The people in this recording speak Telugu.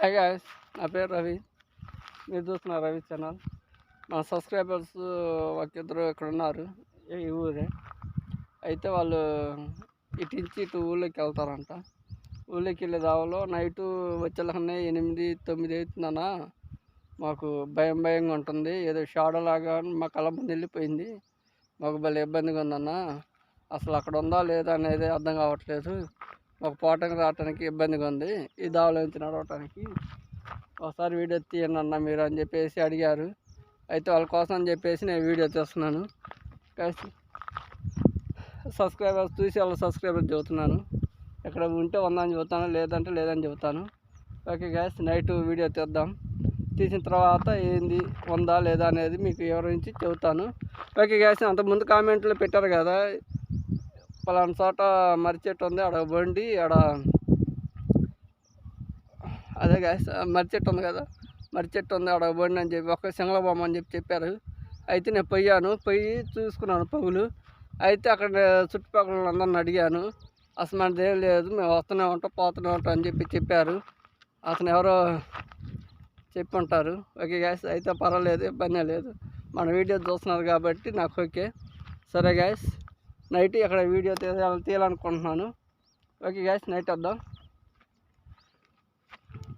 హాయ్ గాయ్స్, నా పేరు రవి. మీరు చూస్తున్నారు రవి ఛానల్. మా సబ్స్క్రైబర్స్ ఒక ఇద్దరు ఇక్కడ ఉన్నారు, ఈ ఊరే. అయితే వాళ్ళు ఇటు ఊళ్ళోకి వెళ్తారంట. ఊళ్ళోకి వెళ్ళే దావలో నైటు వచ్చేలాగానే 8-9 అవుతుందన్న. మాకు భయంగా ఉంటుంది, ఏదో షాడోలాగా మా కళ్ళ ముందు వెళ్ళిపోయింది. మాకు భలే ఇబ్బందిగా ఉందన్న. అసలు అక్కడ ఉందా లేదా అనేది అర్థం కావట్లేదు. మాకు పోవటానికి రావటానికి ఇబ్బందిగా ఉంది, ఈ దావలో నుంచి నడవటానికి. ఒకసారి వీడియో తీయండి అన్న మీరు అని చెప్పేసి అడిగారు. అయితే వాళ్ళ కోసం అని చెప్పేసి నేను వీడియో తీస్తున్నాను. సబ్స్క్రైబర్స్ చూసి వాళ్ళ సబ్స్క్రైబర్స్ చెబుతున్నాను. ఎక్కడ ఉంటే ఉందని చెబుతాను, లేదంటే లేదని చెబుతాను. ఓకే గ్యాస్, నైట్ వీడియో తీద్దాం. తీసిన తర్వాత ఏంది ఉందా లేదా అనేది మీకు వివరించి చెబుతాను. ఓకే గ్యాస్, అంతకుముందు కామెంట్లో పెట్టారు కదా, పలానా చోట మర్రి చెట్టు ఉంది, ఆడ బండి ఆడ, అదే గ్యాస్ మర్రి చెట్టు ఉంది కదా, మర్రి చెట్టు ఉంది ఆడ బండి అని చెప్పి ఒక సింగళ బొమ్మ అని చెప్పారు. అయితే నేను పోయి చూసుకున్నాను పగులు. అయితే అక్కడ చుట్టుపక్కల అందరిని అడిగాను, అసలు మనది ఏం లేదు, మేము వస్తూనే ఉంటాం పోతూనే ఉంటాం అని చెప్పారు. అతను ఎవరో చెప్పి ఉంటారు. ఓకే గ్యాస్, అయితే పర్వాలేదు, ఇబ్బంది లేదు. మన వీడియో చూస్తున్నారు కాబట్టి నాకు ఓకే. సరే గ్యాస్, నైట్ అక్కడ వీడియో తీయాలనుకుంటున్నాను. ఓకే గ్యాస్, నైట్ వద్దాం.